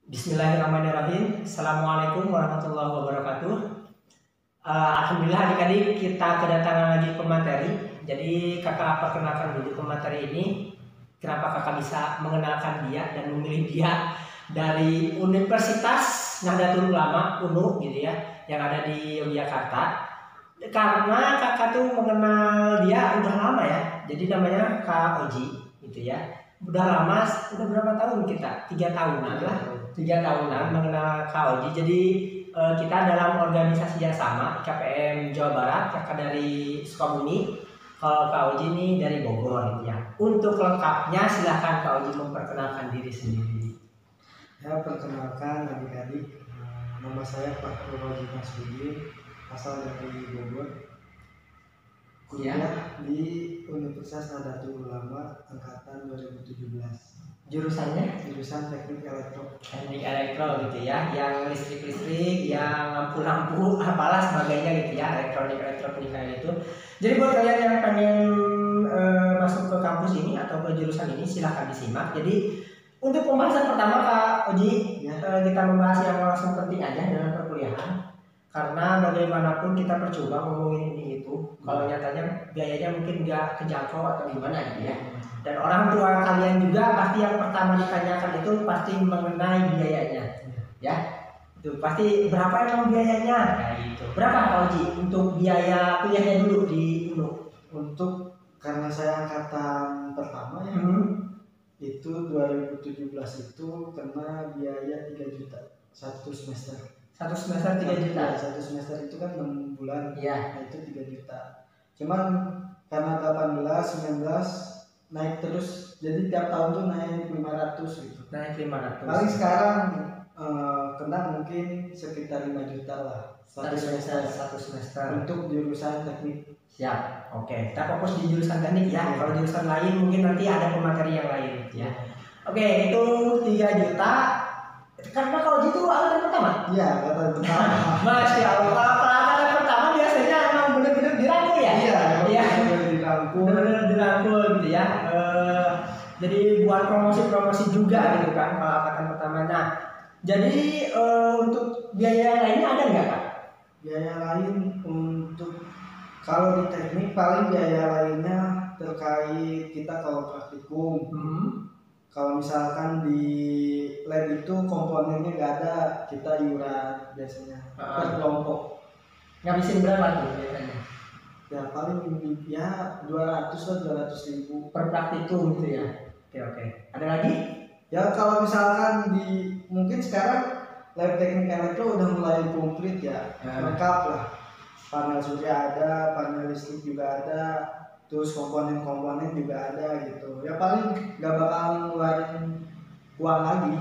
Bismillahirrahmanirrahim. Assalamualaikum warahmatullahi wabarakatuh. Alhamdulillah adik-adik kita kedatangan lagi pemateri. Jadi kakak perkenalkan dulu pemateri ini. Kenapa kakak bisa mengenalkan dia dan memilih dia dari Universitas Nahdlatul Ulama UNU gitu ya, yang ada di Yogyakarta. Karena kakak tuh mengenal dia udah lama ya. Jadi namanya Kak Oji gitu ya. Udah lama, udah berapa tahun kita? 3 tahunan lah. 3 tahunan mengenal Kak Oji. Jadi kita dalam organisasi yang sama, KPM Jawa Barat, kakak dari Sukabumi, kalau Kak Oji ini dari Bogor ya. Untuk lengkapnya silahkan Kak Oji memperkenalkan diri sendiri. Ya, perkenalkan adik-adik, nama saya Pak Oji Masudin, asal dari Bogor, kuliah di Universitas Nahdlatul Ulama angkatan 2017. Jurusannya? Jurusan Teknik Elektro. Teknik elektro gitu ya, yang listrik-listrik, yang lampu-lampu, apalah sebagainya gitu ya, elektronika itu. Jadi buat kalian yang pengen masuk ke kampus ini atau ke jurusan ini silahkan disimak. Jadi untuk pembahasan pertama Kak Oji, kita membahas yang langsung penting aja dalam perkuliahan. Karena bagaimanapun kita percoba ngomongin ini itu, kalau nyatanya biayanya mungkin nggak kejangkau atau gimana gitu ya. Dan orang tua kalian juga pasti yang pertama ditanyakan itu pasti mengenai biayanya, ya. Itu pasti berapa emang biayanya? Nah, itu. Berapa Kak Oji untuk biaya kuliahnya dulu di UNU? Untuk karena saya angkatan pertama ya, itu 2017 itu kena biaya 3 juta satu semester. Satu semester 3 juta. Satu semester itu kan 6 bulan. Iya. Nah, itu 3 juta. Cuman karena 18, 19 naik terus, jadi tiap tahun tuh naik 500 gitu. Naik 500. Paling sekarang kena mungkin sekitar 5 juta lah Satu semester. untuk jurusan teknik. Siap. Oke, kita fokus di jurusan teknik ya. Kalau jurusan lain mungkin nanti ada pemateri yang lain ya. Oke, itu 3 juta. Karena kalau gitu angkatan pertama? Iya, angkatan pertama. Masya Allah. Kalau angkatan pertama biasanya emang bener-bener dirangkul ya? Iya. Bener-bener dirangkul gitu ya. Jadi buat promosi juga gitu kan kalau angkatan pertama. Nah, jadi untuk biaya lainnya ada nggak Kak? Biaya lain untuk kalau di teknik paling biaya lainnya terkait kita kalau praktikum. Kalau misalkan di lab itu komponennya nggak ada, kita iuran biasanya per kelompok. Ngabisin berapa tuh biasanya? Ya paling ya 200 lah, 200 ribu per praktikum gitu ya. Oke. Ada lagi? Ya kalau misalkan mungkin sekarang lab teknik elektro udah mulai komplit ya, lengkap lah. Panel surya ada, panel listrik juga ada, terus komponen-komponen juga ada gitu. Ya paling nggak bakal ngeluarin uang lagi.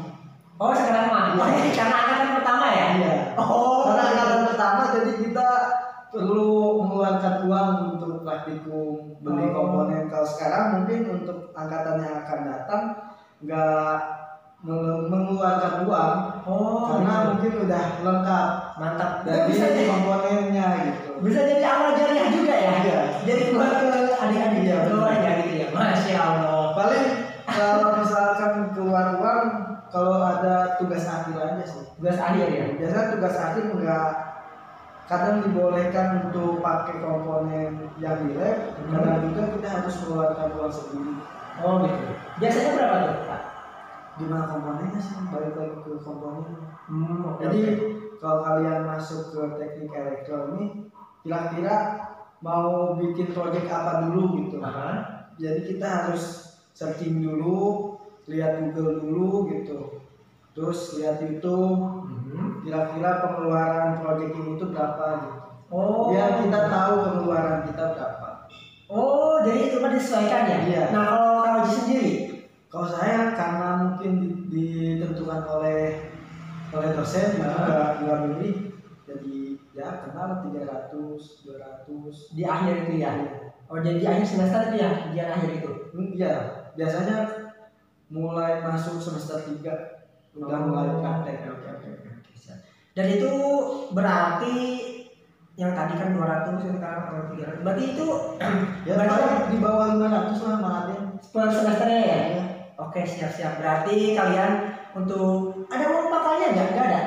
Oh sekarang mah? Oh ini karena angkatan pertama ya? Iya. Oh. Karena angkatan pertama jadi kita perlu mengeluarkan uang untuk praktikum beli komponen. Kalau sekarang mungkin untuk angkatan yang akan datang nggak mengeluarkan uang. Karena gitu. mungkin udah lengkap. Mantap. Dari bisa komponennya gitu. Bisa jadi amal jariah juga ya? Iya. Jadi buat ke adik-adik ya, keluarga gitu ya. Masya Allah. Paling kalau misalkan keluar uang kalau ada tugas akhir aja sih. Tugas akhir ya? Biasanya tugas akhir nggak, kadang dibolehkan untuk pakai komponen yang di lab, kadang juga kita harus mengeluarkan uang sendiri. Oh gitu. Biasanya berapa tuh Pak? Gimana komponennya sih? Balik lagi ke komponennya. Jadi kalau kalian masuk ke teknik elektro ini, kira-kira mau bikin project apa dulu gitu. Jadi kita harus searching dulu, lihat Google dulu gitu, terus lihat YouTube, kira-kira pengeluaran project ini tuh berapa gitu. Biar kita tahu pengeluaran kita berapa. Oh, jadi itu kan disesuaikan ya? Iya. Nah kalau Oji sendiri? Kalau saya karena mungkin ditentukan oleh dosen, nggak milih, jadi ya kenal 300, 200 di akhir itu ya. Oh jadi di akhir semester itu ya, ujian akhir itu? Iya, biasanya mulai masuk semester 3 udah mulai praktek. Oke. Dan itu berarti yang tadi kan 200 sekarang 300. Berarti itu ya berarti di bawah 500 lah malah per semesternya ya? Oke, siap. Berarti kalian untuk Ada uang pangkalnya nggak ada.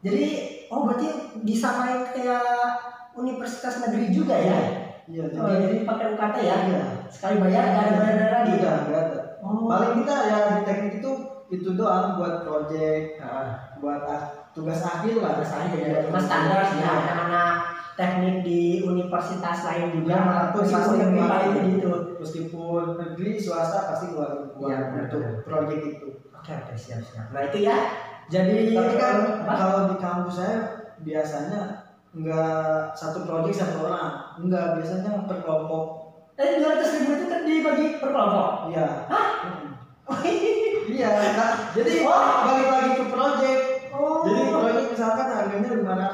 Jadi berarti disamain kayak universitas negeri juga ya? Iya. Jadi pakai UKT ya? Iya. Sekali bayar nggak ada bayar lagi? Nggak ada. Paling kita ya di teknik itu doang buat project, buat tugas akhir lah. Tugas akhir ya. Cuma standar sih ya. Anak-anak teknik di universitas lain juga pasti lebih paling begitu. Meskipun negeri swasta pasti keluar untuk project itu. Oke siap. Nah itu ya. Jadi tapi kan kalau di kampus saya biasanya enggak satu project satu orang, enggak, biasanya per kelompok. 200.000 itu kan dibagi per kelompok? Iya. Hah? Iya, jadi balik lagi ke project. Jadi project misalkan harganya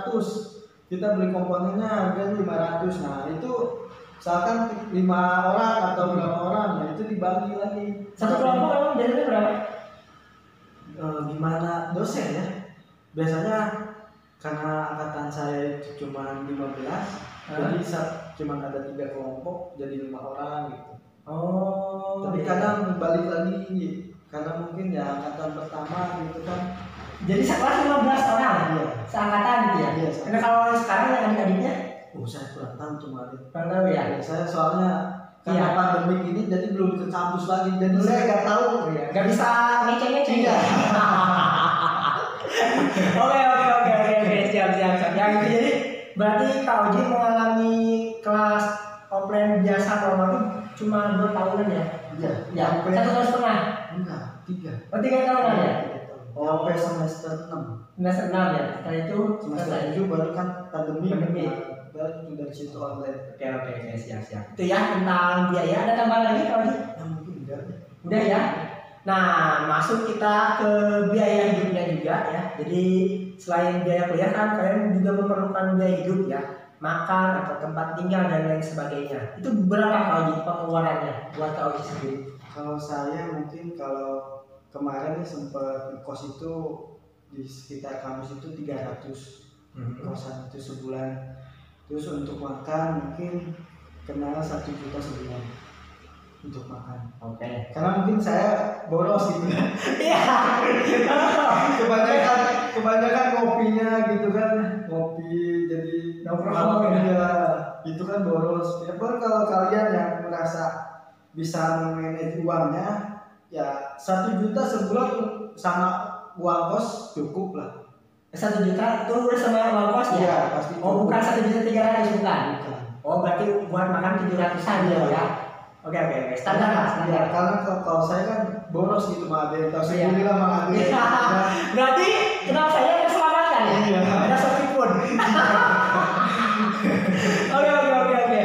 500, kita beli komponennya harganya 500. Nah itu misalkan 5 orang atau berapa orang, nah itu dibagi lagi. Satu kelompok emang biasanya berapa? Gimana dosen ya? Biasanya karena angkatan saya itu cuma 15, jadi cuma ada 3 kelompok jadi 5 orang gitu. Tapi kadang balik lagi karena mungkin ya angkatan pertama gitu kan. Jadi sekelas 15 orang? Iya. Seangkatan gitu ya? Iya. Karena kalau sekarang yang adik-adiknya? Saya kurang tahu cuma ada. Kurang tahu ya? Saya soalnya karena pandemi ini jadi belum ke kampus lagi, jadi saya nggak tahu. Nggak bisa ngecek-ngecek. Iya. Oke, siap. Ya gitu, jadi berarti Kak Oji mengalami kelas offline biasa normal itu cuma 2 tahunan ya? Iya. Ya, 1 tahun setengah? Enggak, 3. 3 tahunan ya? Sampai semester 6. Semester 6 ya? Setelah itu semester 7 baru kan pandemi. Baru dari situ online. Oke, siap. Itu ya tentang biaya. Ada tambahan lagi Kak Oji? Mungkin enggak. Udah ya? Nah, masuk kita ke biaya hidupnya juga ya. Jadi selain biaya kuliah kan kalian juga memerlukan biaya hidup ya, makan atau tempat tinggal dan lain sebagainya. Itu berapa Kak pengeluarannya buat Kak Oji sendiri? Kalau saya mungkin kalau kemarin sempat kos itu di sekitar kampus itu 300 kosan itu sebulan. Terus untuk makan mungkin kena 1 juta sebulan untuk makan. Oke. Karena mungkin saya boros gitu. Iya. kebanyakan kopinya gitu kan, kopi jadi nongkrong ya, itu kan boros. Ya kalau kalian yang merasa bisa memanage uangnya, ya 1 juta sebulan sama uang kos cukup lah. 1 juta itu udah sama uang kos ya? Iya, pasti. Bukan 1.300.000 bukan? Berarti buat makan 700-an ya? Oke. Standar lah. Ya, karena kalau saya kan boros gitu Mak Ade, tahu sendiri lah Mak Ade. Berarti kenal saya keselamatan ya? Iya. Ada sofi pun. Oke.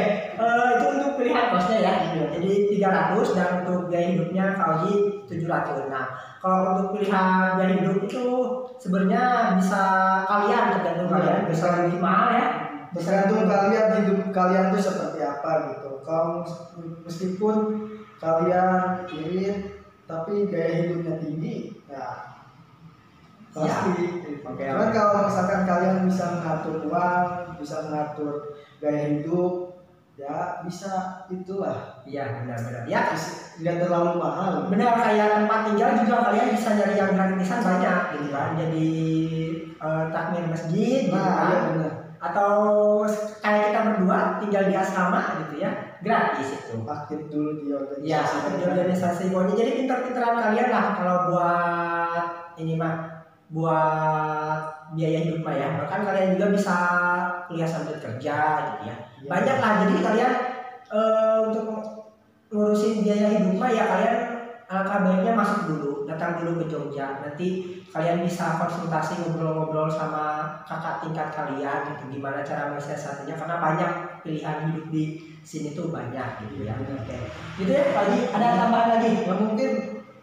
Itu untuk pilihan kosnya ya. Jadi 300 dan untuk biaya hidupnya Kak Oji 700. Nah, kalau untuk pilihan biaya hidup itu sebenarnya bisa kalian, tergantung kalian, bisa lebih mahal ya. Tergantung kalian hidup kalian tuh seperti apa gitu. Kalau meskipun kalian irit tapi gaya hidupnya tinggi, ya pasti. Karena kalau misalkan kalian bisa mengatur uang, bisa mengatur gaya hidup, ya bisa itulah. Iya benar. Ya nggak terlalu mahal. Benar, kayak tempat tinggal juga kalian bisa nyari yang gratisan banyak gitu kan. Jadi takmir masjid gitu kan. Iya benar. Atau kayak kita berdua tinggal di asrama gitu ya, gratis itu. Aktif dulu di organisasi. Ya, aktif di organisasi. Jadi pintar-pintaran kalian lah kalau buat ini mah, buat biaya hidup mah ya. Bahkan kalian juga bisa kuliah sambil kerja gitu ya. Banyak lah. Jadi kalian untuk ngurusin biaya hidup mah ya kalian alangkah baiknya masuk dulu, datang dulu ke Jogja. Nanti kalian bisa konsultasi ngobrol-ngobrol sama kakak tingkat kalian gitu, gimana cara mensiasatinya, karena banyak pilihan hidup di sini tuh banyak gitu ya. Oke. Gitu ya, lagi ada tambahan lagi? Ya mungkin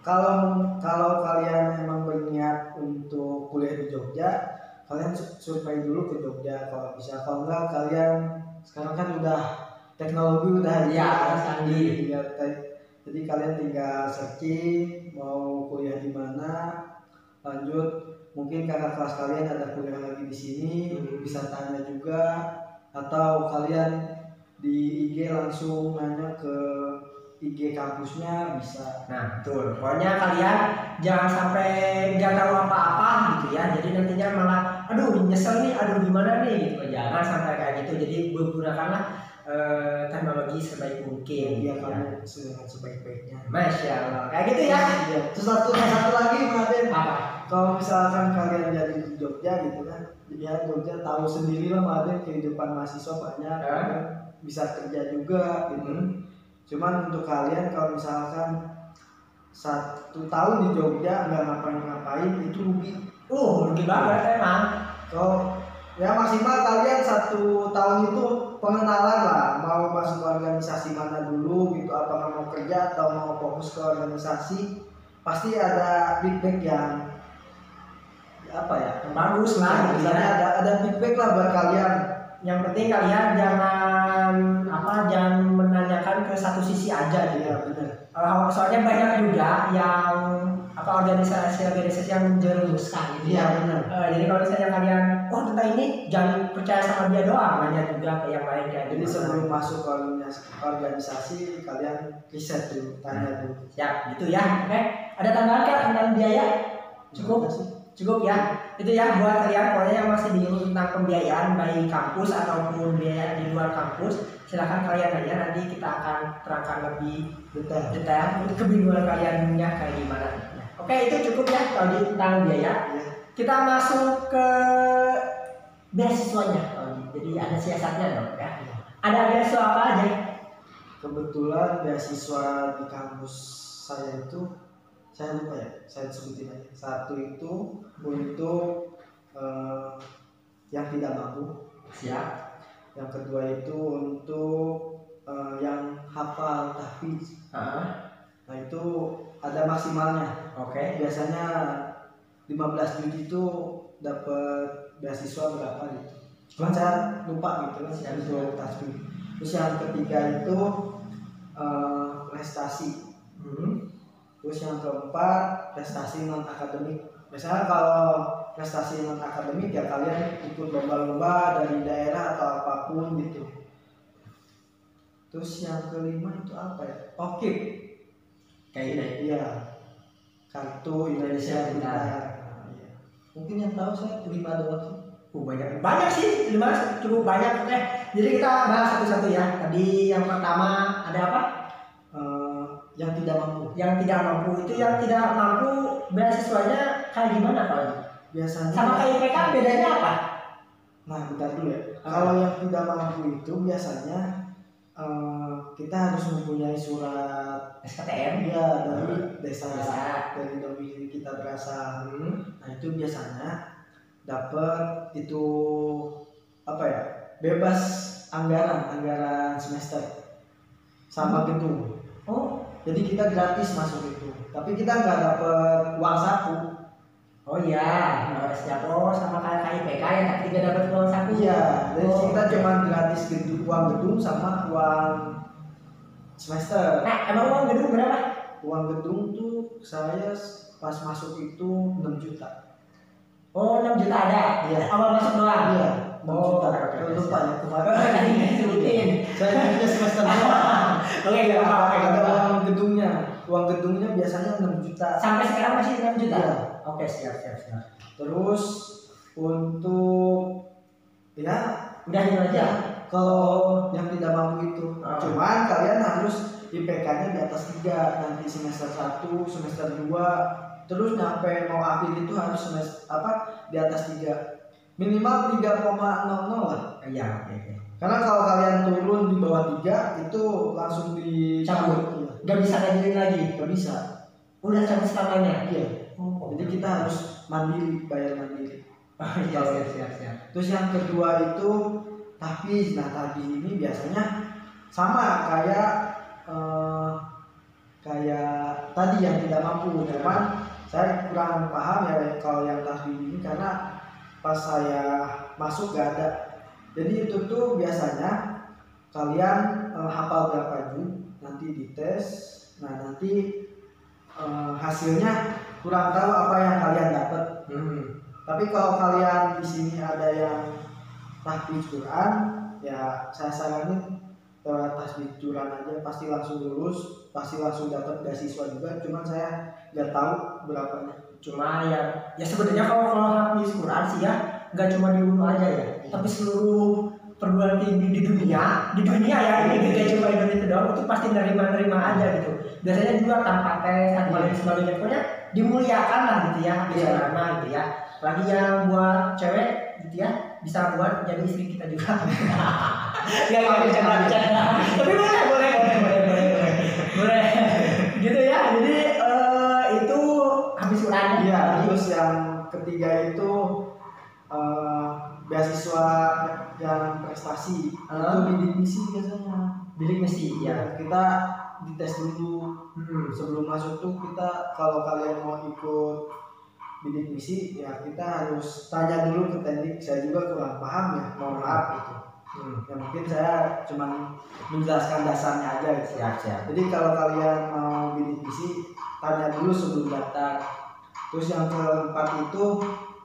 kalau kalian memang berniat untuk kuliah di Jogja, kalian survei dulu ke Jogja kalau bisa. Kalau enggak kalian sekarang kan udah teknologi udah canggih. Jadi kalian tinggal searching mau kuliah di mana, lanjut mungkin kakak kelas kalian ada kuliah lagi di sini, bisa tanya juga, atau kalian di IG langsung nanya ke IG kampusnya bisa. Nah betul, pokoknya kalian jangan sampai nggak tahu apa-apa gitu ya, jadi nantinya malah aduh nyesel nih, aduh gimana nih gitu, jangan sampai kayak gitu. Jadi gunakanlah teknologi sebaik mungkin. Iya, kamu dengan sebaik-baiknya. Masya Allah, kayak gitu ya. Iya. Terus satu lagi Maden, Apa? kalau misalkan kalian jadi di Jogja gitu kan, ya Jogja tahu sendiri lah Maden, kehidupan mahasiswa banyak, bisa kerja juga gitu. Cuman untuk kalian kalau misalkan 1 tahun di Jogja nggak ngapain-ngapain itu rugi. Rugi banget emang. Kalau ya maksimal kalian 1 tahun itu pengenalan lah, mau masuk organisasi mana dulu gitu, apakah mau kerja atau mau fokus ke organisasi, pasti ada feedback yang apa ya, yang bagus lah gitu misalnya ya. ada feedback lah buat kalian. Yang penting kalian jangan menanyakan ke satu sisi aja gitu. Iya benar. Soalnya banyak juga yang organisasi yang menjerumuskan gitu Iya ya. benar. Jadi kalau misalnya kalian tentang ini jangan percaya sama dia doang, nanya juga ke yang lain kayak Jadi gimana. sebelum masuk ke organisasi kalian riset dulu, tanya dulu. Siap, gitu ya. Oke, ada tambahan kan tentang biaya? Cukup ya. Itu ya buat kalian pokoknya yang masih bingung tentang pembiayaan baik kampus ataupun biaya di luar kampus, silahkan kalian nanya, nanti kita akan terangkan lebih detail kebingungan kaliannya kayak gimana. Oke, itu cukup ya kalau tentang biaya. Kita masuk ke beasiswanya. Jadi ada siasatnya dong ya. Ada beasiswa apa aja? Kebetulan beasiswa di kampus saya itu, saya lupa ya, saya sebutin aja. Satu itu untuk yang tidak mampu. Siap. Yang kedua itu untuk yang hafal tahfiz. Nah itu ada maksimalnya. Oke. Biasanya 15 juta itu dapat beasiswa berapa gitu. Cuman saya lupa gitu kan untuk tahfiz. Terus yang ketiga itu prestasi. Terus yang keempat prestasi non akademik. Misalnya kalau prestasi non akademik ya kalian ikut lomba-lomba dari daerah atau apapun gitu. Terus yang kelima itu apa ya? Oke. Kayak Iya. Kartu Indonesia Pintar. Iya. Mungkin yang tahu saya 5 doang sih. Banyak sih, 5 cukup banyak. Oke, jadi kita bahas satu-satu ya. Tadi yang pertama ada apa? Yang tidak mampu. Yang tidak mampu itu, yang tidak mampu beasiswanya kayak gimana Pak? Biasanya sama kayak IPK bedanya apa? Nah, bentar dulu ya. Kalau yang tidak mampu itu biasanya kita harus mempunyai surat SKTM ya dari desa, dari domisili kita berasal. Nah, itu biasanya dapat itu apa ya? Bebas anggaran semester sama gedung. Jadi kita gratis masuk itu, tapi kita nggak dapat uang saku. Oh iya, siap sama kayak IPK ya, tapi tidak dapat uang saku. Iya, jadi kita cuma gratis uang gedung sama uang semester. Emang uang gedung berapa? Uang gedung tuh saya pas masuk itu 6 juta. 6 juta ada? Iya. Awal masuk doang? Iya, 6 juta. Lupa ya kemarin. Tadi nggak sebutin. Saya kerja semester 2. Oke, nggak apa-apa. Ada uang gedungnya. Uang gedungnya biasanya 6 juta. Sampai sekarang masih 6 juta? Iya. Oke, siap. Terus untuk ya udah itu aja. Kalau yang tidak mampu itu, cuman kalian harus IPK-nya di atas 3 nanti semester 1, semester 2, terus nyampe mau akhir itu harus semester di atas 3. Minimal 3,00 lah. Iya, oke. Karena kalau kalian turun di bawah 3 itu langsung dicabut. Gak bisa ngajuin lagi. Gak bisa. Udah cabut selamanya. Iya. Jadi kita harus mandiri, bayar mandiri. Iya, siap. Terus yang kedua itu tahfiz. Nah, tahfiz ini biasanya sama kayak tadi yang tidak mampu. Cuman saya kurang paham ya kalau yang tahfiz ini karena pas saya masuk gak ada. Jadi itu tuh biasanya kalian hafal berapa juz, nanti dites. Nah, nanti hasilnya kurang tahu apa yang kalian dapat. Tapi kalau kalian di sini ada yang tahfiz Quran, ya saya saranin lewat tasbihjuran aja pasti langsung lulus, pasti langsung dapat beasiswa juga. Cuman saya nggak tahu berapanya. Cuma ya sebenarnya kalau habis Quran sih ya nggak cuma di UNU aja ya, tapi seluruh perguruan tinggi di dunia ya, ini gak cuma Indonesia doang, itu pasti nerima aja gitu. Biasanya juga tanpa tes dan lain sebagainya, pokoknya dimuliakan lah gitu ya, bisa nama gitu ya. Lagi yang buat cewek gitu ya, bisa buat jadi istri kita juga. Ya nggak bercanda. Tapi boleh. Gitu ya. Jadi itu habis Quran. Iya. Terus yang ketiga itu beasiswa yang prestasi itu bidik misi biasanya. Bidik misi ya. Kita dites dulu sebelum masuk tuh, kita kalau kalian mau ikut bidik misi ya kita harus tanya dulu ke teknik. Saya juga kurang paham ya, mohon maaf gitu. Ya mungkin saya cuma menjelaskan dasarnya aja gitu. Siap. Jadi kalau kalian mau bidik misi tanya dulu sebelum daftar. Terus yang keempat itu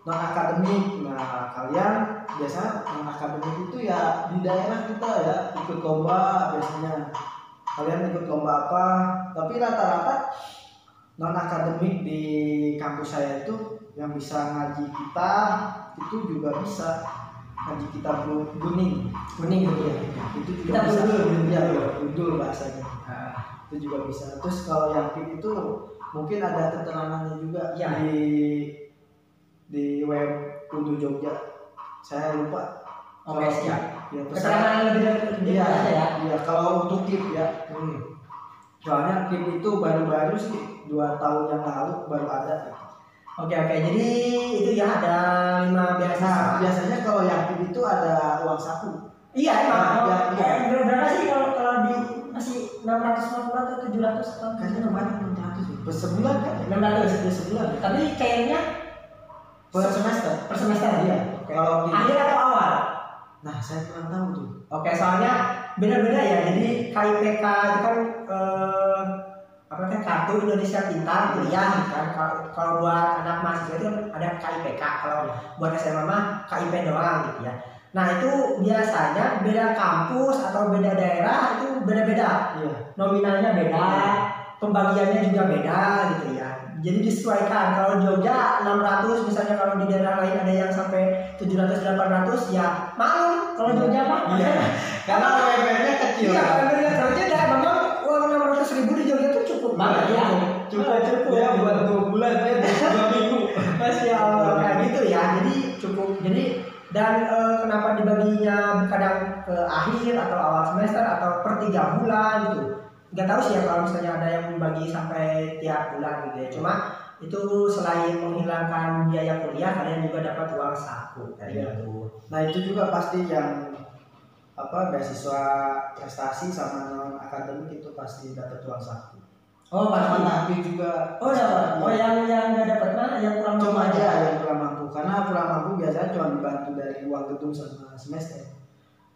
non akademik. Nah kalian biasa non akademik itu ya di daerah kita ya ikut lomba biasanya. Kalian ikut lomba apa? Tapi rata-rata non akademik di kampus saya itu yang bisa ngaji kita itu juga bisa ngaji kita kuning gitu ya. Itu juga kita bisa. Budul bahasanya. Itu juga bisa. Terus kalau yang tip itu mungkin ada keterangannya juga ya. di web Kudu Jogja. Saya lupa. Oke, siap. Ya, keterangan lebih ya. Ya. Kalau untuk tip ya. Soalnya tip itu baru-baru sih 2 tahun yang lalu baru ada. Oke. Jadi itu ya ada 5 beasiswa. Nah, biasanya kalau yang tip itu ada uang saku. Iya, emang. Ya. Berapa sih kalau di masih 650 atau 700 atau kayaknya kemarin 600 per sebulan kan? 600 per sebulan. Tapi kayaknya per semester ya. Kalau akhir atau awal? Nah, saya kurang tahu tuh. Oke, soalnya beda-beda ya. Jadi KIPK itu kan kartu Indonesia Pintar kuliah kan. Kalau buat anak mahasiswa itu ada KIPK. Kalau buat SMA mah KIP doang gitu ya. Nah itu biasanya beda kampus atau beda daerah itu beda-beda. Nominalnya beda, pembagiannya juga beda gitu ya. Jadi disesuaikan. Kalau Jogja 600, misalnya kalau di daerah lain ada yang sampai 700-800 ya malu. Kalau Jogja mah karena UMR-nya kecil. Iya, UMR-nya kecil dan memang uang 600.000 di Jogja itu cukup banget ya. Cukup ya buat 2 bulan ya, 2 minggu. Masya Allah kayak gitu ya. Jadi cukup. Dan kenapa dibaginya kadang ke akhir atau awal semester atau per 3 bulan gitu. Nggak tahu sih ya kalau misalnya ada yang membagi sampai tiap bulan gitu ya. Cuma itu selain menghilangkan biaya kuliah, kalian juga dapat uang saku kayak gitu. Nah itu juga pasti yang beasiswa prestasi sama non akademik itu pasti dapat uang saku. Oh, pasti. Tapi juga dapat. Oh, yang nggak dapat mah yang kurang mampu aja, yang kurang mampu. Karena kurang mampu biasanya cuma dibantu dari uang gedung sama semester.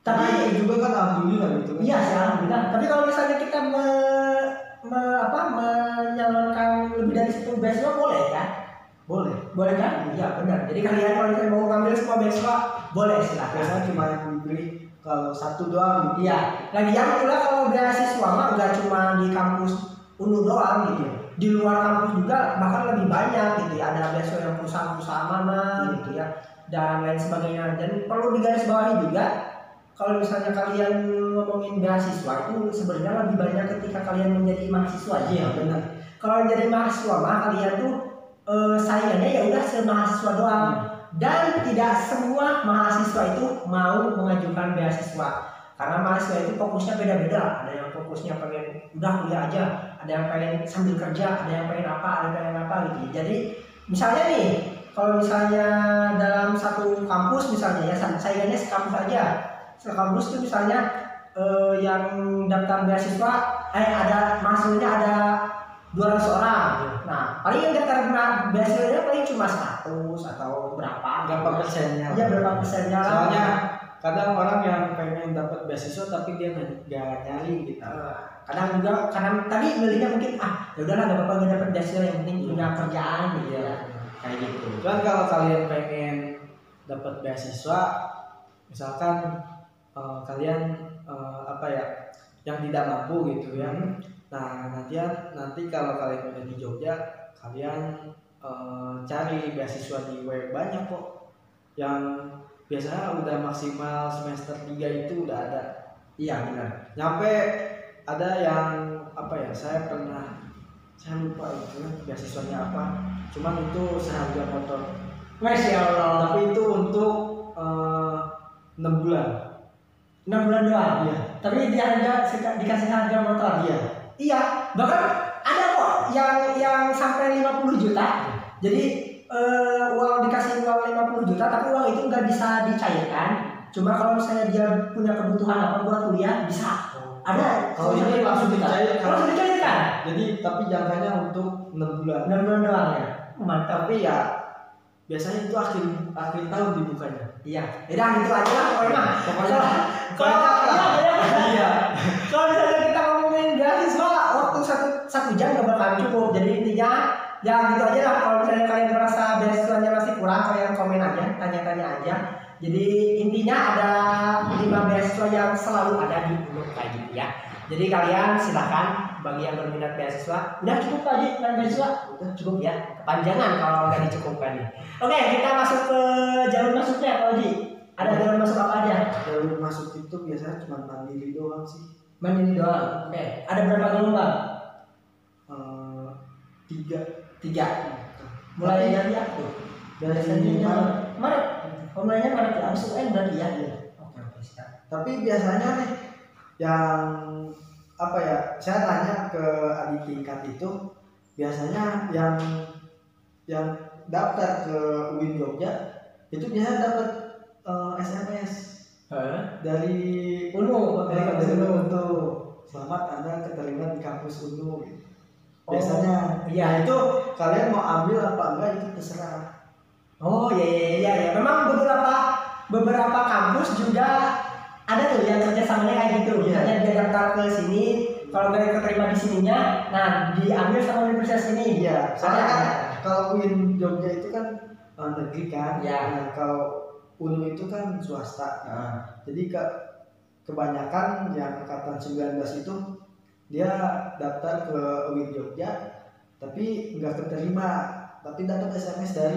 Tapi juga kan alhamdulillah gitu kan. Iya, alhamdulillah. Tapi kalau misalnya kita menyalurkan lebih dari 10 beasiswa boleh kan? Boleh kan? Iya, benar. Jadi kalian kalau misalnya mau ngambil semua beasiswa boleh silakan. Biasanya cuma yang diberi kalau 1 doang gitu. Iya. Lagi yang pula kalau beasiswa mah nggak cuma di kampus UNU doang gitu. Di luar kampus juga bahkan lebih banyak gitu ya. Ada beasiswa yang perusahaan-perusahaan mana gitu ya. Dan lain sebagainya. Dan perlu digarisbawahi juga kalau misalnya kalian ngomongin beasiswa itu sebenarnya lebih banyak ketika kalian menjadi mahasiswa. Iya, benar. Kalau menjadi mahasiswa mah kalian tuh saingannya ya udah semahasiswa doang. Dan tidak semua mahasiswa itu mau mengajukan beasiswa. Karena mahasiswa itu fokusnya beda-beda. Ada yang fokusnya pengen udah kuliah aja, ada yang pengen sambil kerja, ada yang pengen apa, ada yang pengen apa gitu. Jadi misalnya nih, kalau misalnya dalam satu kampus misalnya ya saingannya sekampus aja. Sekampus itu misalnya yang daftar beasiswa ada mahasiswanya ada 200 orang. Nah, paling yang daftar beasiswanya paling cuma 100 atau berapa persennya. Iya, berapa persennya. Soalnya kadang orang yang pengen dapat beasiswa tapi dia nggak nyari gitu. Kadang tadi milihnya mungkin ya udahlah nggak apa-apa nggak dapat beasiswa, yang penting punya kerjaan gitu ya. Kayak gitu. Cuman kalau kalian pengen dapat beasiswa, misalkan kalian yang tidak mampu gitu ya. Nah nanti kalau kalian udah di Jogja, kalian cari beasiswa di web, banyak kok yang biasanya udah maksimal semester 3 itu udah ada. Iya benar. Nyampe ada yang saya lupa itu beasiswanya apa, cuman itu seharga motor. Masya Allah. Tapi itu untuk 6 bulan. 6 bulan doang. Iya. Tapi dikasih harga motor. Iya. Iya, bahkan ada kok yang sampai 50 juta. Jadi dikasih uang 50 juta, tapi uang itu nggak bisa dicairkan. Cuma kalau misalnya dia punya kebutuhan apa buat kuliah bisa. Ada. Kalau ini langsung dicairkan. Langsung dicairkan. Jadi tapi jangkanya untuk 6 bulan. 6 bulan doang ya. Mantap. Tapi ya biasanya itu akhir tahun dibukanya. Iya. Ya gitu aja lah pokoknya. Iya. Kalau misalnya kita ngomongin beasiswa waktu satu jam nggak bakal cukup. Jadi intinya ya gitu aja lah. Kalau misalnya kalian merasa beasiswanya masih kurang, kalian komen aja, tanya-tanya aja. Jadi intinya ada 5 beasiswa yang selalu ada di Unuk kayak gitu ya. Jadi kalian silakan bagi yang berminat beasiswa. Udah cukup aja kan beasiswa? Udah cukup ya. Kepanjangan kalau nggak dicukupkan nih. Oke, kita masuk ke jalur masuknya kalau di. Ada jalur masuk apa aja? Jalur masuk itu biasanya cuma mandiri doang sih. Mandiri doang. Oke. Ada berapa gelombang? 3. Mulai dari apa? Dari Maret. Mulainya Maret ya. Abis UN berarti ya. Oke, siap. Tapi biasanya nih yang saya tanya ke adik tingkat itu, biasanya yang daftar ke UIN Jogja itu biasanya dapat SMS dari UNU, dari kampus UNU untuk selamat Anda keterima di kampus UNU. Biasanya iya itu kalian mau ambil apa enggak itu terserah. Oh iya. Memang beberapa kampus juga ada tuh yang kerjasamanya kayak gitu. Misalnya dia daftar ke sini, kalau nggak keterima di sininya, nah diambil sama universitas ini. Iya. Soalnya kan kalau UIN Jogja itu kan negeri kan. Iya. Nah, kalau UNU itu kan swasta. Nah, jadi kebanyakan yang angkatan 19 itu dia daftar ke UIN Jogja, tapi nggak keterima, tapi dapat SMS dari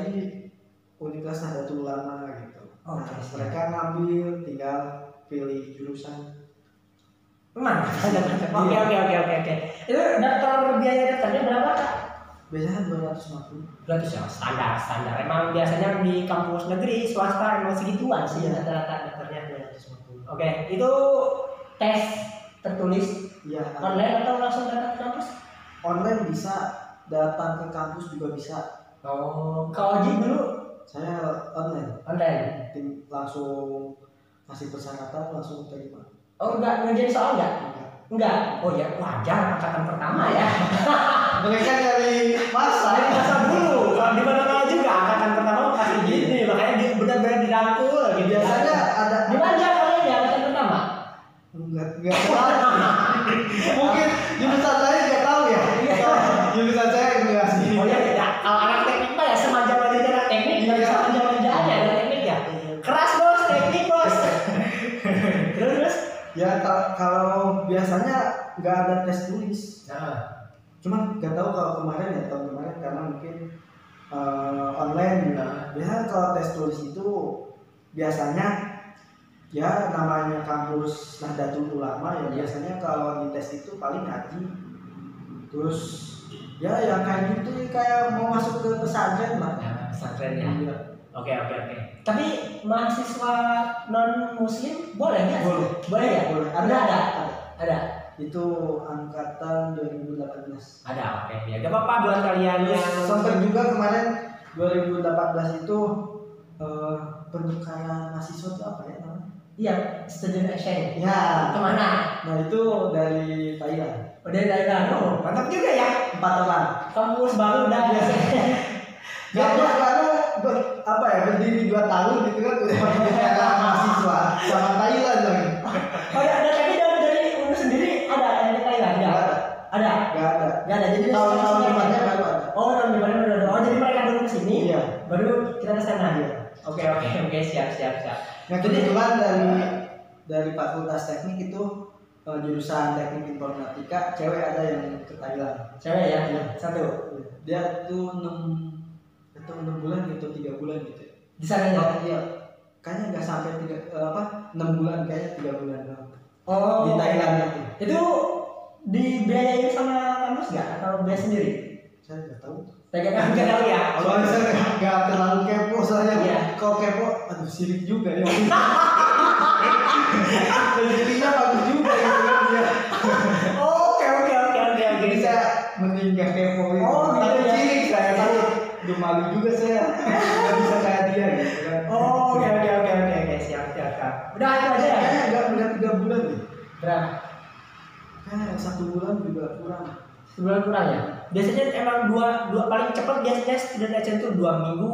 Universitas Nahdlatul Ulama gitu. Nah, mereka ngambil, tinggal pilih jurusan. Oke. Itu daftar biaya daftarnya berapa Kak? Biasanya 250. Berarti ya standar. Emang biasanya di kampus negeri swasta emang segituan sih rata-rata daftarnya 250. Oke, itu tes tertulis. Iya. Online atau langsung datang ke kampus? Online bisa, datang ke kampus juga bisa. Oh, kalau Ji dulu saya online. Langsung kasih persyaratan langsung terima. Oh enggak ngerjain soal enggak? Oh ya wajar angkatan pertama ya. Mereka dari masa dulu. Kalau di mana juga angkatan pertama pasti gini, makanya dia benar-benar dirangkul. Gitu. Biasanya ada di mana kalian ya angkatan pertama? Enggak tahu. Mungkin jurusan saya enggak tahu ya. Jurusan saya enggak sih. Oh ya, kalau anak teknik mah ya semanja-manja anak teknik, enggak bisa manja-manja aja anak teknik ya. Keras bos, teknik bos. Terus ya kalau biasanya nggak ada tes tulis. Cuman nggak tahu kalau kemarin karena mungkin online. Biasanya kalau tes tulis itu biasanya ya namanya kampus Nahdlatul Ulama ya. Biasanya kalau di tes itu paling ngaji. Terus ya kayak gitu, kayak mau masuk ke pesantren lah. Pesantren ya. Oke. Tapi mahasiswa non muslim boleh ya? Boleh ya? Boleh. Ada. Itu angkatan 2018. Ada, oke. Ya gak apa-apa buat kalian yang sampai juga kemarin 2018 itu penukaran mahasiswa itu apa ya namanya? Iya, student exchange. Ya. Kemana? Nah itu dari Thailand. Dari Thailand. Oh, mantap juga ya. 4 orang. Kampus baru udah biasa. Kampus baru berdiri 2 tahun gitu kan udah penukaran mahasiswa sama Thailand lagi. Oh ya, ada tapi dari UNU sendiri ada yang di Thailand ya? Ada. Gak ada. Jadi tahun depannya baru ada. Oh, tahun depannya baru ada. Oh, jadi mereka dulu kesini. Iya. Baru kita ke sana aja. Oke, siap. Nah kebetulan dari Fakultas Teknik itu jurusan teknik informatika, cewek ada yang ke Thailand. Cewek ya? Iya. Satu. Dia tuh 6 bulan gitu, 3 bulan gitu. Di sana ya? Iya. Kayaknya nggak sampai 6 bulan, kayaknya 3 bulan doang. Oh. Di Thailand itu. Itu dibiayain sama kampus nggak atau biaya sendiri? Saya nggak tahu. Nggak tahu ya. Soalnya saya nggak terlalu kepo, soalnya Iya. kalau kepo, aduh sirik juga ya. Jadinya bagus juga gitu kan dia. Oke. Jadi saya mending nggak kepo. Oh, gitu Takut ya. sirik saya, takut udah malu juga saya. Nggak bisa kayak dia gitu kan. Oh, oke. Siap. Udah itu aja ya? Kayaknya nggak 3 bulan deh. Berapa? Kayak 1 bulan juga kurang. Sebulan kurang ya? Biasanya emang dua paling cepat biasanya student exchange itu 2 minggu,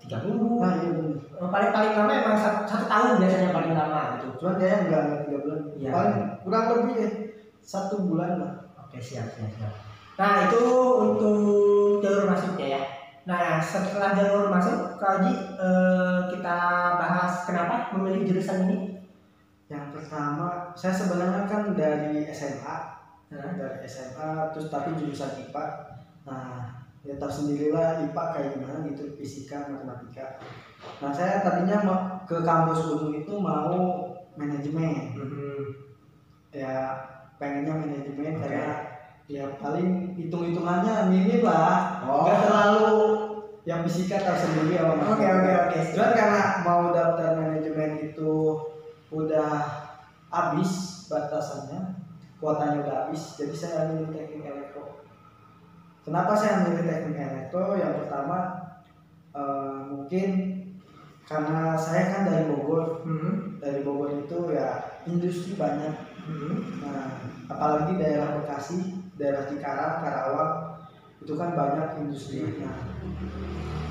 3 minggu. Nah iya benar. Paling lama emang satu tahun biasanya paling lama gitu. Cuman kayaknya nggak 3 bulan. Iya. Paling kurang lebih ya 1 bulan lah. Oke, siap. Nah, itu untuk jalur masuknya ya. Nah, setelah jalur masuk, Kak Haji, kita bahas kenapa memilih jurusan ini. Yang pertama, saya sebenarnya kan dari SMA, terus tapi jurusan IPA. Nah, ya tahu sendirilah IPA kayak gimana gitu, fisika, matematika. Nah, saya tadinya mau ke kampus Unung itu mau manajemen. Ya pengennya manajemen karena ya paling hitung-hitungannya minim lah, nggak terlalu yang fisika tahu sendiri sama matematika. Oke. Cuman karena mau daftar manajemen itu udah habis batasannya, kuotanya udah habis, jadi saya ambil teknik elektro. Kenapa saya ambil teknik elektro? Yang pertama mungkin karena saya kan dari Bogor. Dari Bogor itu ya industri banyak. Nah, apalagi daerah Bekasi, daerah Cikarang, Karawang itu kan banyak industri. Nah,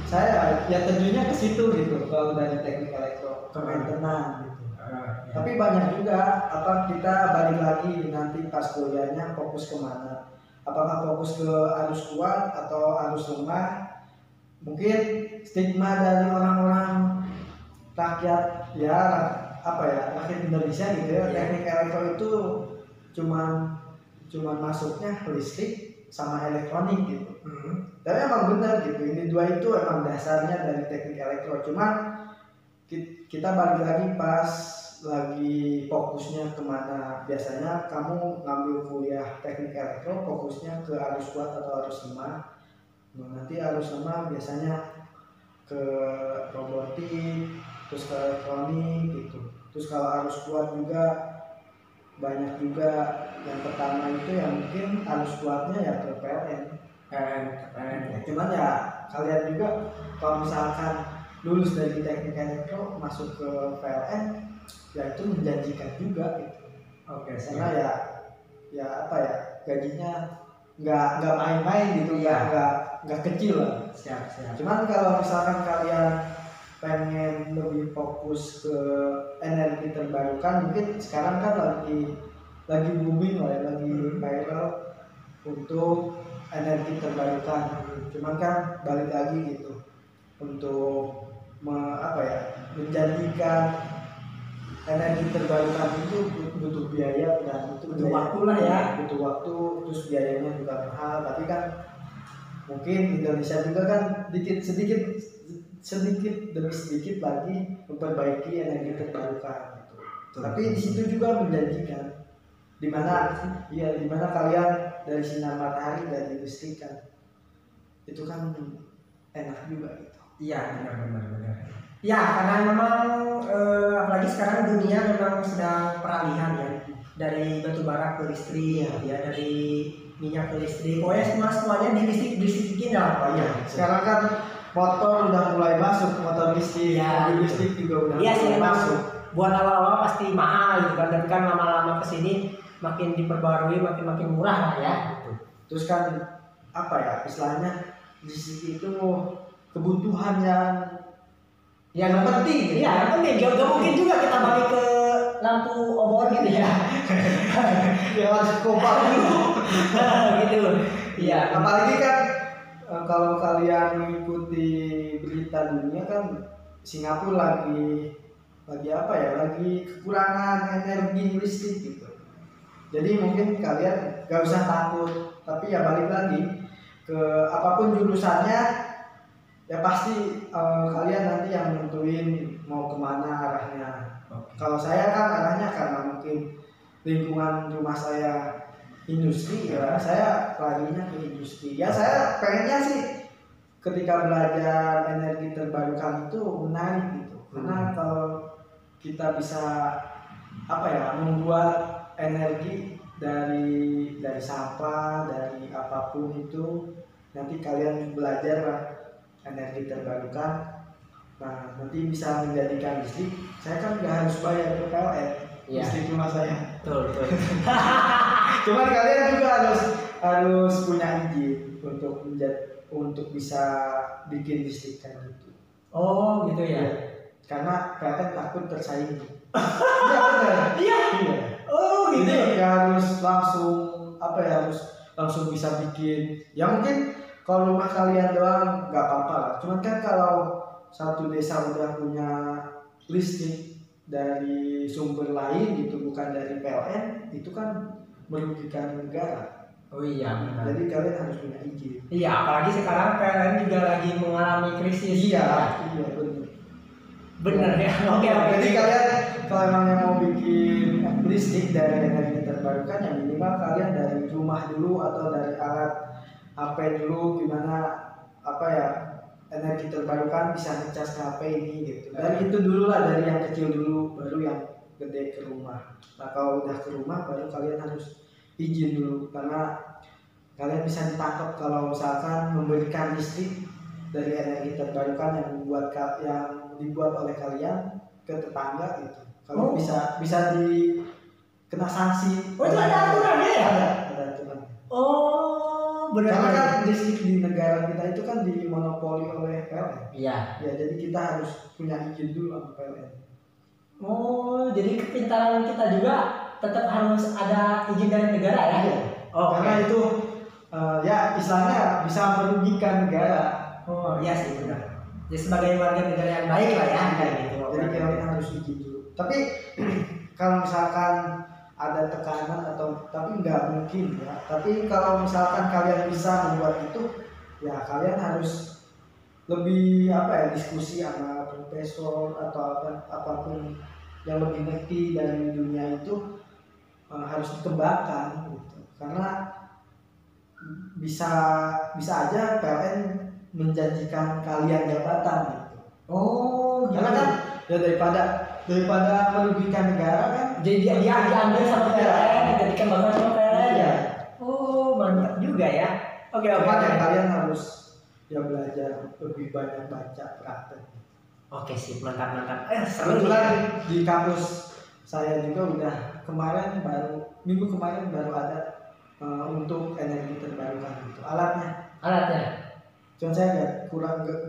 saya ya terjunnya ke situ gitu kalau dari teknik elektro ke maintenance gitu. Tapi banyak juga kita balik lagi nanti pas kuliahnya fokus kemana? Apakah fokus ke arus kuat atau arus lemah? Mungkin stigma dari orang-orang rakyat ya rakyat Indonesia gitu ya, teknik elektro itu cuman masuknya listrik sama elektronik gitu. Tapi emang benar gitu, ini dua itu emang dasarnya dari teknik elektro. Cuman kita balik lagi pas lagi fokusnya kemana. Biasanya kamu ngambil kuliah teknik elektro fokusnya ke arus kuat atau arus lemah. Nah, nanti arus lemah biasanya ke robotik, terus ke elektronik gitu. Terus kalau arus kuat juga banyak juga. Yang pertama itu yang mungkin arus kuatnya ya ke PLN. Cuman ya kalian juga kalau misalkan lulus dari teknik elektro masuk ke PLN ya itu menjanjikan juga gitu. Oke, karena ya gajinya nggak main-main gitu, nggak kecil lah. Siap. Cuman kalau misalkan kalian pengen lebih fokus ke energi terbarukan, mungkin sekarang kan lagi booming lah, lagi viral untuk energi terbarukan. Cuman kan balik lagi gitu untuk menjadikan energi terbarukan itu butuh biaya dan itu butuh waktu lah ya. Butuh waktu, terus biayanya juga mahal. Tapi kan mungkin Indonesia juga kan sedikit demi sedikit lagi memperbaiki energi terbarukan gitu. Tapi di situ juga menjanjikan dimana kalian dari sinar matahari dan listrik kan itu kan enak juga gitu. Iya, benar. Ya, karena memang apalagi sekarang dunia memang sedang peralihan ya, dari batu bara ke listrik ya, dari minyak ke listrik. Pokoknya semuanya di listrikin lah pokoknya. Sekarang kan motor udah mulai masuk, motor listrik, mobil listrik juga udah mulai masuk. Buat awal-awal pasti mahal gitu kan, tapi kan lama-lama kesini makin diperbarui, makin murah lah ya. Gitu. Terus kan istilahnya listrik itu kebutuhan yang penting. Iya, yang penting. Gak mungkin juga kita balik ke lampu obor gitu ya. Ya harus kompak dulu. Gitu. Iya. Apalagi kan kalau kalian mengikuti berita dunia kan Singapura lagi kekurangan energi listrik gitu. Jadi mungkin kalian gak usah takut, tapi ya balik lagi ke apapun jurusannya, ya pasti kalian nanti yang nentuin mau kemana arahnya. Kalau saya kan arahnya karena mungkin lingkungan rumah saya industri, ya saya larinya ke industri. Ya saya pengennya sih ketika belajar energi terbarukan itu menarik gitu. Karena kalau kita bisa apa ya, membuat energi dari sampah, dari apapun itu, nanti kalian belajar lah energi terbarukan. Nah, nanti bisa menjadikan listrik. Saya kan nggak harus bayar ke PLN listrik rumah saya. Betul. Cuman kalian juga harus punya izin untuk bisa bikin listrik kan gitu. Oh, gitu ya. Karena PLN takut tersaingi. Iya benar. Iya. Oh, gitu. Jadi ya harus langsung bisa bikin. Ya mungkin kalau rumah kalian doang nggak apa-apa lah. Cuman kan kalau satu desa udah punya listrik dari sumber lain gitu, bukan dari PLN, itu kan merugikan negara. Oh iya benar. Jadi kalian harus punya izin. Iya, apalagi sekarang PLN juga lagi mengalami krisis. Iya benar. Benar ya. Oke. Jadi kalian kalau emangnya mau bikin listrik dari energi terbarukan, ya minimal kalian dari rumah dulu atau dari alat HP dulu, gimana energi terbarukan bisa ngecas HP ini gitu. Dari itu dulu lah, dari yang kecil dulu, baru yang gede ke rumah. Nah kalau udah ke rumah baru kalian harus izin dulu, karena kalian bisa ditangkap kalau misalkan memberikan listrik dari energi terbarukan yang dibuat oleh kalian ke tetangga gitu. Kalau bisa dikena sanksi. Oh, itu ada aturannya ya? Ada aturan. Oh, benar. Karena kan listrik di negara kita itu kan dimonopoli oleh PLN. Iya. Ya jadi kita harus punya izin dulu sama PLN. Oh, jadi kepintaran kita juga tetap harus ada izin dari negara ya? Iya. Oh, karena itu ya istilahnya bisa merugikan negara. Oh, iya sih benar. Jadi sebagai warga negara yang baik lah ya, kayak gitu. Jadi kalian harus izin dulu. Tapi kalau misalkan ada tekanan tapi nggak mungkin ya. Tapi kalau misalkan kalian bisa membuat itu, ya kalian harus lebih diskusi sama profesor atau apapun yang lebih ngerti dari dunia itu, harus dikembangkan gitu. Karena bisa aja PLN menjanjikan kalian jabatan gitu. Oh, karena kan ya daripada merugikan negara kan, jadi dia diambil sama PLN, dijadikan bakal sama PLN. Iya. Oh, mantap juga ya. Oke. Kalian harus belajar lebih banyak baca praktek. Oke sih, mantap. Kebetulan di kampus saya juga udah minggu kemarin baru ada untuk energi terbarukan itu alatnya. Cuman saya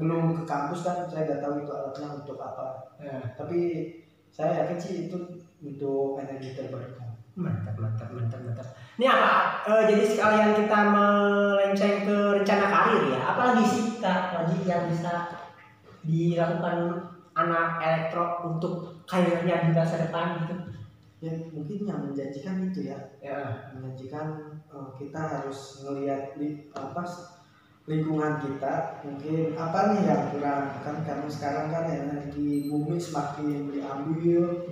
belum ke kampus kan, saya nggak tahu itu alatnya untuk apa. Ya. Tapi saya yakin sih itu untuk energi terbarukan. Mantap. Ini apa? Jadi sekalian kita melenceng ke rencana karir ya. Apalagi sih Kak Wajib yang bisa dilakukan anak elektro untuk karirnya di masa depan gitu? Ya mungkin yang menjanjikan itu ya. Menjanjikan kita harus ngelihat lingkungan kita, mungkin apa nih yang kurang kan, karena sekarang kan energi bumi semakin diambil,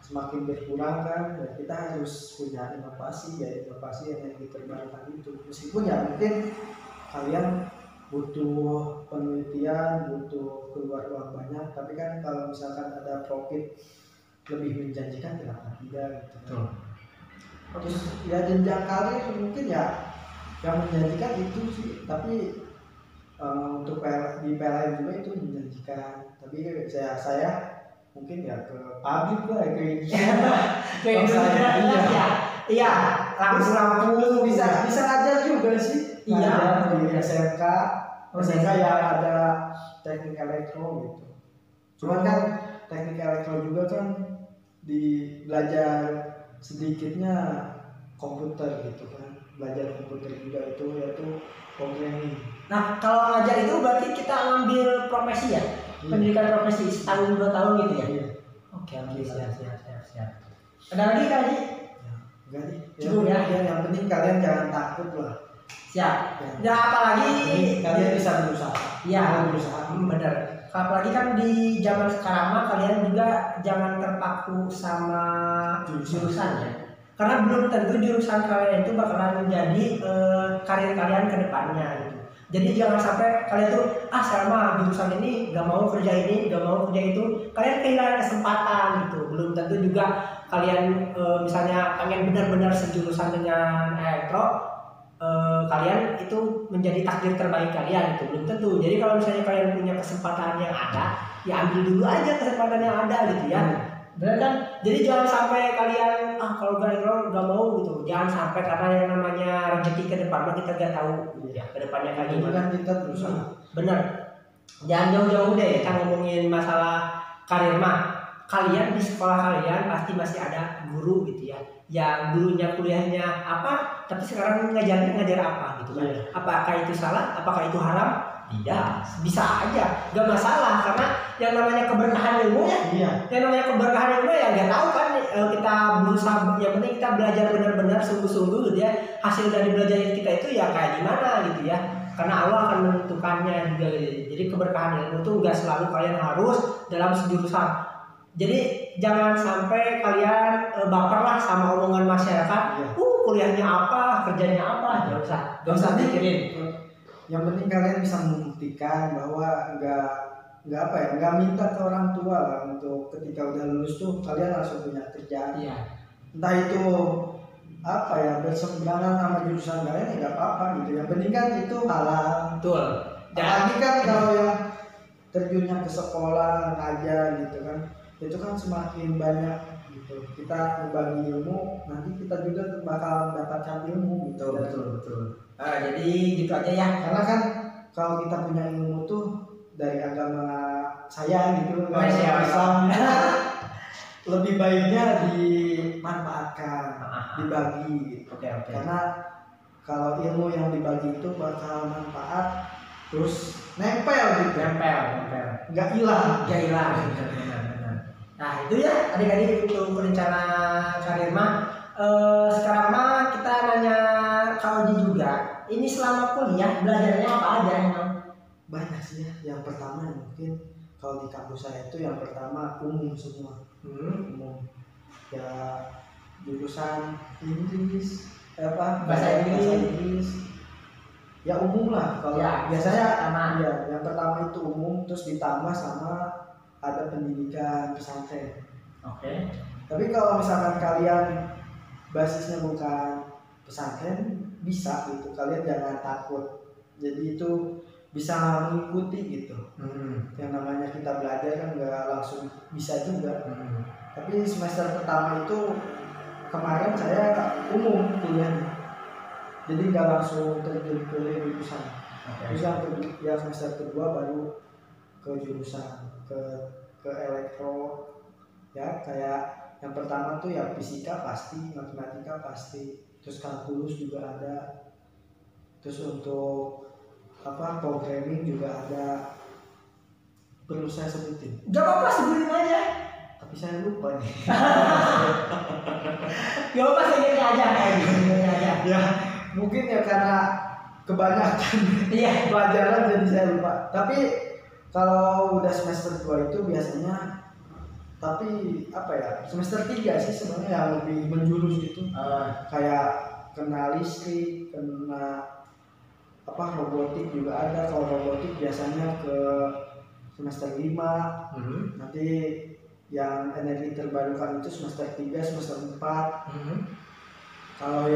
semakin berkurang kan, ya kita harus punya inovasi energi terbarukan itu. Meskipun ya mungkin kalian butuh penelitian, butuh keluar uang banyak, tapi kan kalau misalkan ada profit lebih menjanjikan, kenapa tidak gitu. Terus ya jenjang karir mungkin ya yang menjanjikan itu sih, tapi untuk di PLN juga itu menjanjikan, tapi saya mungkin ya ke pabrik lah, ke iya lampu bisa aja juga sih. Iya, di SMK yang ada teknik elektro gitu. Cuman kan teknik elektro juga kan belajar sedikitnya komputer gitu kan, belajar komputer juga itu yaitu programming. Nah kalau ngajar itu berarti kita ngambil profesi ya? Pendidikan profesi setahun 2 tahun gitu ya? Iya. Oke, siap. Ada lagi Kak Haji? Enggak nih. Cukup ya. Yang penting kalian jangan takut lah. Siap. Ya apalagi kalian bisa berusaha. Iya, berusaha. Bener. Apalagi kan di zaman sekarang mah kalian juga jangan terpaku sama jurusan ya. Karena belum tentu jurusan kalian itu bakalan menjadi karir kalian ke depannya gitu. Jadi jangan sampai kalian tuh saya mah jurusan ini gak mau kerja ini, gak mau kerja itu, kalian kehilangan kesempatan gitu. Belum tentu juga kalian misalnya pengen benar-benar sejurusan dengan elektro, kalian itu menjadi takdir terbaik kalian itu belum tentu. Jadi kalau misalnya kalian punya kesempatan yang ada, ya ambil dulu aja kesempatan yang ada gitu ya. Benar kan? Jadi jangan sampai kalian kalau gak mau gitu. Jangan sampai karena yang namanya rezeki ke depan mah kita gak tahu gitu ya. Ke depannya kayak gimana. Kan kita berusaha. Bener. Jangan jauh-jauh deh kita ngomongin masalah karir mah. Kalian di sekolah kalian pasti masih ada guru gitu ya. Yang dulunya kuliahnya apa, tapi sekarang ngajar apa gitu kan. Apakah itu salah? Apakah itu haram? Tidak, bisa aja, gak masalah karena yang namanya keberkahan ilmu ya, yang namanya keberkahan ilmu ya nggak tahu kan kita berusaha, yang penting kita belajar benar-benar sungguh-sungguh gitu ya, hasil dari belajar kita itu ya kayak gimana gitu ya, karena Allah akan menentukannya juga gitu. Jadi keberkahan ilmu itu nggak selalu kalian harus dalam sejurusan. Jadi jangan sampai kalian baper lah sama omongan masyarakat, kuliahnya apa, kerjanya apa, gak usah mikirin. Yang penting kalian bisa membuktikan bahwa nggak minta ke orang tua lah untuk ketika udah lulus tuh kalian langsung punya kerjaan. Entah itu apa ya, berseberangan sama jurusan kalian ya nggak apa-apa gitu. Yang penting kan itu halal. Betul. Apalagi kan kalau yang terjunnya ke sekolah ngajar gitu kan, itu kan semakin banyak gitu. Kita berbagi ilmu, nanti kita juga bakal mendapatkan ilmu gitu. Betul. Jadi gitu aja ya. Karena kan kalau kita punya ilmu tuh dari agama saya gitu, agama Islam, lebih baiknya dimanfaatkan, dibagi gitu. Karena kalau ilmu yang dibagi itu bakal manfaat, terus nempel gitu. Nempel. Nggak hilang. Benar. Nah itu ya adik-adik untuk rencana karir mah. Sekarang mah kita nanya Kak Oji juga. Ini selama kuliah belajarnya apa aja emang? Banyak sih ya. Yang pertama mungkin kalau di kampus saya itu yang pertama umum semua. Umum. Ya jurusan Inggris, bahasa Inggris. Ya umum lah. Kalau biasanya yang pertama itu umum, terus ditambah sama ada pendidikan pesantren. Tapi kalau misalkan kalian basisnya bukan pesantren, bisa gitu, kalian jangan takut. Jadi itu bisa mengikuti gitu. Yang namanya kita belajar kan nggak langsung bisa juga. Tapi semester pertama itu kemarin saya umum kuliahnya, jadi nggak langsung terjun ke jurusan. Terus yang semester kedua baru ke jurusan ke elektro ya, kayak yang pertama tuh ya fisika pasti, matematika pasti, terus kalkulus juga ada, terus untuk programming juga ada. Perlu saya sebutin? Gak apa-apa, sebutin aja. Tapi saya lupa nih. Gak apa-apa, segini aja. Ya mungkin ya karena kebanyakan pelajaran jadi saya lupa. Tapi kalau udah semester 2 itu biasanya, tapi semester 3 sih sebenarnya yang lebih menjurus gitu. Kayak kena listrik, kena robotik juga ada. Kalau robotik biasanya ke semester 5. Nanti yang energi terbarukan itu semester 3, semester 4. Kalau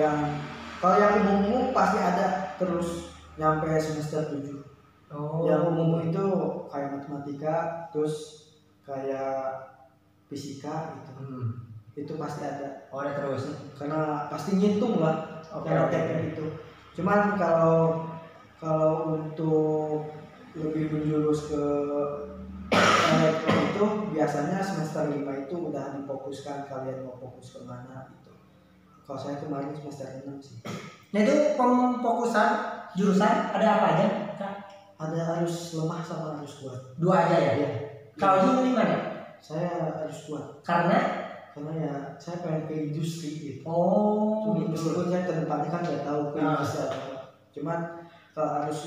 yang umum pasti ada terus nyampe semester 7. Yang umum itu kayak matematika, terus kayak fisika gitu. Itu pasti ada. Ada terus. Karena pasti ngitung lah. Teknik itu. Cuman kalau untuk lebih menjurus ke elektro itu biasanya semester 5 itu udah difokuskan kalian mau fokus kemana gitu. Kalau saya kemarin semester 6 sih. Nah itu pemfokusan jurusan ada apa aja? Ada harus lemah sama harus kuat. 2 aja ya? Kalau ini mana? Saya harus kuat. Karena karena ya saya pengen ke industri gitu. Oh, meskipun saya kedepannya kan nggak tahu ke industri apa. Cuman kalau harus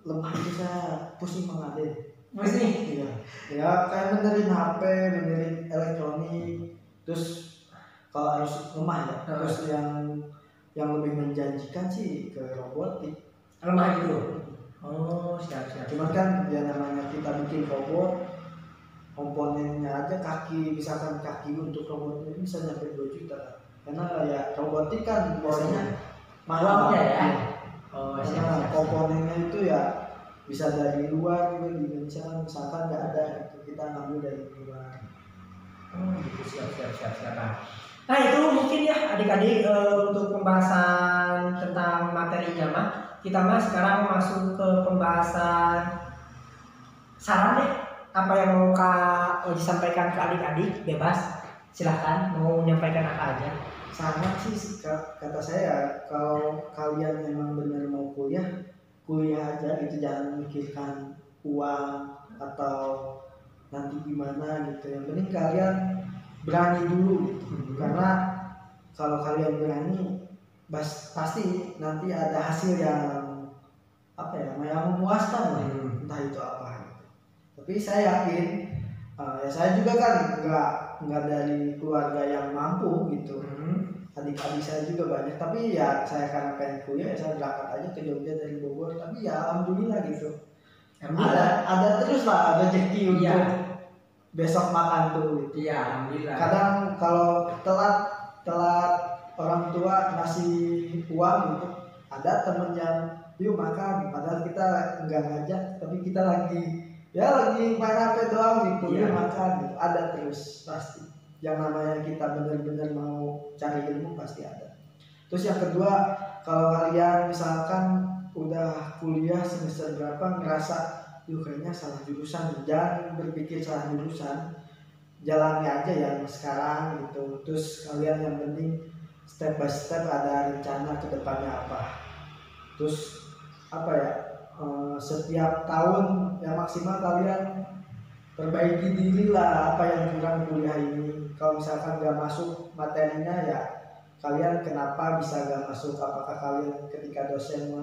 lemah itu saya pusing banget deh. Pusing? Iya. Ya kayak benerin HP, benerin elektronik, terus kalau harus lemah ya. Terus yang lebih menjanjikan sih ke robotik. Lemah gitu. Oh, siap. Cuman kan ya namanya kita bikin robot, komponennya aja kaki, misalkan kaki untuk robotnya bisa sampai 2 juta. Karena ya robotik kan biasanya mahal ya. Oh, karena komponennya itu ya bisa dari luar juga di Indonesia kan misalkan nggak ada itu kita ngambil dari luar. Oh, gitu. Siap. Nah itu mungkin ya adik-adik untuk pembahasan tentang materinya mah. Kita mah sekarang masuk ke pembahasan saran deh. Apa yang mau Kak Oji sampaikan ke adik-adik, bebas. Silahkan mau menyampaikan apa aja. Sangat sih kata saya, kalau kalian memang benar mau kuliah aja gitu, jangan memikirkan uang atau nanti gimana gitu. Yang penting kalian berani dulu gitu. Karena kalau kalian berani pasti nanti ada hasil yang yang memuaskan lah. Entah itu apa gitu. Tapi saya yakin ya saya juga kan nggak dari keluarga yang mampu gitu. Adik-adik saya juga banyak, tapi ya saya karena pengen kuliah ya saya berangkat aja ke Jogja dari Bogor. Tapi ya alhamdulillah gitu. Ada terus lah rezeki untuk besok makan tuh gitu. Iya, alhamdulillah. Kadang kalau telat orang tua ngasih uang gitu, ada temen yang yuk makan, padahal kita nggak ngajak, tapi kita lagi main HP doang gitu, yuk makan gitu. Ada terus pasti. Yang namanya kita benar-benar mau cari ilmu pasti ada. Terus yang kedua, kalau kalian misalkan udah kuliah semester berapa ngerasa kayaknya salah jurusan, jangan berpikir salah jurusan, jalani aja yang sekarang gitu. Terus kalian yang penting step by step ada rencana ke depannya apa. Terus setiap tahun yang maksimal kalian perbaiki diri lah apa yang kurang kuliah ini. Kalau misalkan gak masuk materinya ya kalian kenapa bisa gak masuk, apakah kalian ketika dosen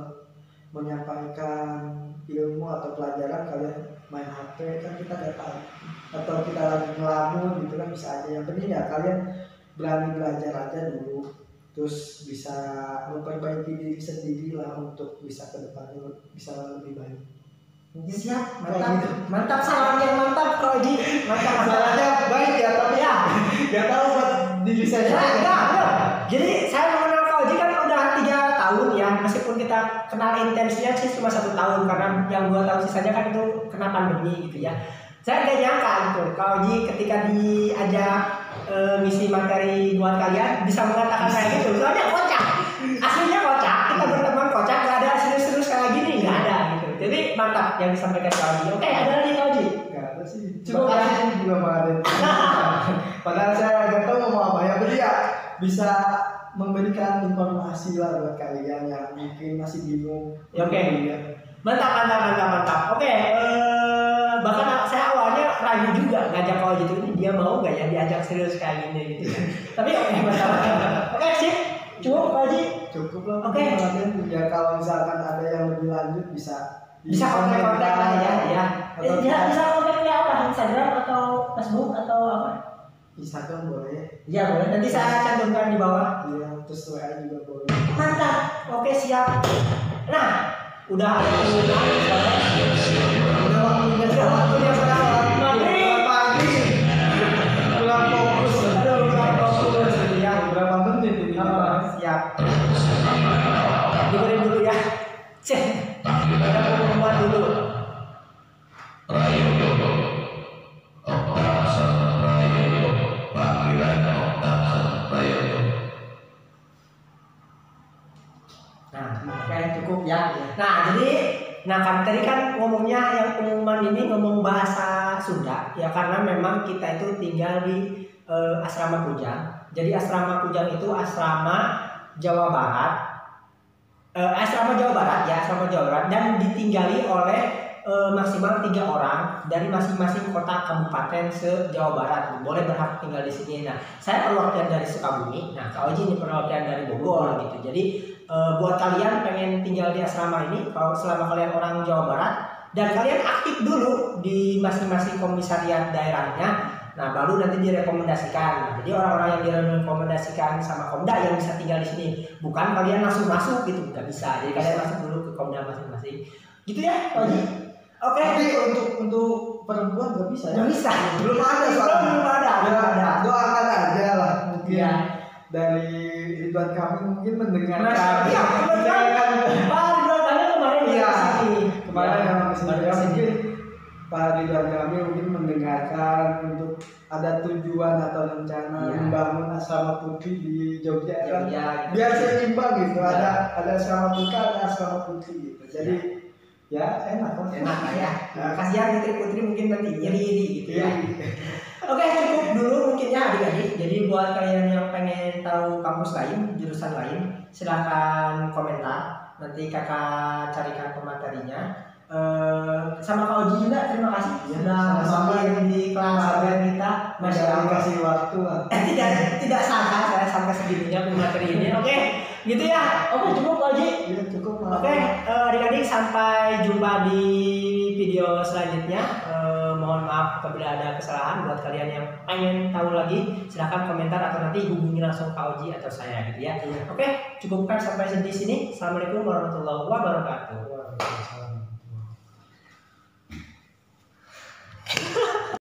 menyampaikan ilmu atau pelajaran kalian main HP, kan kita gak tahu, atau kita lagi ngelamun gitu kan bisa aja. Yang penting ya kalian berani belajar aja dulu, terus bisa memperbaiki diri sendiri lah untuk bisa ke depannya bisa lebih baik. Siap, mantap saran yang mantap Kak Oji. Mantap sarannya baik ya, tapi ya nggak tahu buat diri saya. Jadi saya mengenal Kak Oji kan udah 3 tahun ya, meskipun kita kenal intensnya sih cuma 1 tahun karena yang 2 tahun sisanya kan itu kena pandemi gitu ya. Saya nggak nyangka gitu Kak Oji ketika diajak ngisi materi buat kalian bisa mengatakan kayak gitu. Soalnya kocak, aslinya kocak. Kita berteman kocak, nggak ada serius-serius kayak gini, nggak ada gitu. Jadi mantap yang disampaikan Kak Oji. Oke, ada lagi Kak Oji? Nggak ada sih. Coba kasih juga Pak Aden. Padahal saya nggak tahu mau apa ya. Jadi ya bisa memberikan informasi lah buat kalian yang mungkin masih bingung. Oke. Mantap. Oke. Bahkan saya awalnya ragu juga ngajak Kak Oji itu, dia mau nggak ya diajak serius kayak gini gitu. Tapi oke, mantap. Oke, sip. Cukup Kak Oji? Cukup lah. Oke. Ya kalau misalkan ada yang lebih lanjut bisa kontak lah ya. Bisa kontaknya apa? Instagram atau Facebook atau apa? Instagram boleh. Iya boleh. Nanti saya cantumkan di bawah. Iya, terus WA juga boleh. Mantap. Oke, siap. Nah, udah ada pengumuman udah waktunya sekarang pagi pulang fokus ya. Berapa menit ini? Siap. Dengerin dulu ya. Cek. Ada pengumuman dulu. Cukup ya. Nah kan tadi kan ngomongnya yang pengumuman ini ngomong bahasa Sunda ya, karena memang kita itu tinggal di asrama Kujang. Jadi asrama Kujang itu asrama Jawa Barat, asrama Jawa Barat dan ditinggali oleh maksimal 3 orang dari masing-masing kota kabupaten se-Jawa Barat boleh berhak tinggal di sini. Nah, saya perwakilan dari Sukabumi. Nah, Kak Oji ini perwakilan dari Bogor gitu. Jadi buat kalian pengen tinggal di asrama ini, kalau selama kalian orang Jawa Barat dan kalian aktif dulu di masing-masing komisariat daerahnya, nah baru nanti direkomendasikan. Nah, jadi orang-orang yang direkomendasikan sama Komda yang bisa tinggal di sini, bukan kalian langsung masuk gitu, nggak bisa. Jadi kalian masuk dulu ke Komda masing-masing. Gitu ya, Pak Oji? Oke. Tapi untuk perempuan nggak bisa ya? Nggak bisa. Belum ada soalnya. Belum ada. Doakan aja lah mungkin. Ya. Dari Ridwan Kamil mungkin mendengarkan. Iya, Pak Ridwan Kamil kemarin Iya. kesini. Kemarin yang kesini baru ya, kesini. mungkin Pak Ridwan Kamil mungkin mendengarkan untuk ada tujuan atau rencana Iya. membangun asrama putri di Jogja. Kan? Jogja. Biar seimbang gitu. Iya. Ada asrama putra, ada asrama putri gitu. Jadi ya enak lah. Enak lah ya. Kasihan putri-putri mungkin nanti iri-iri gitu ya. Iya. Oke, cukup dulu mungkin ya adik-adik. Jadi buat kalian yang pengen tahu kampus lain, jurusan lain, silahkan komentar. Nanti kakak carikan pematerinya. Sama Kak Oji juga terima kasih sudah sama-sama mampir di kelas online kita. Masya Allah. Kasih waktu lah. Tidak sangka saya sampai segininya pemateri ini. Oke, gitu ya. Oke, cukup Kak Oji. Iya cukup. Oke, adik-adik sampai jumpa di video selanjutnya. Mohon maaf apabila ada kesalahan. Buat kalian yang pengen tahu lagi, silahkan komentar atau nanti hubungi langsung Kak Oji atau saya gitu ya. Oke, cukupkan sampai di sini. Assalamualaikum warahmatullahi wabarakatuh.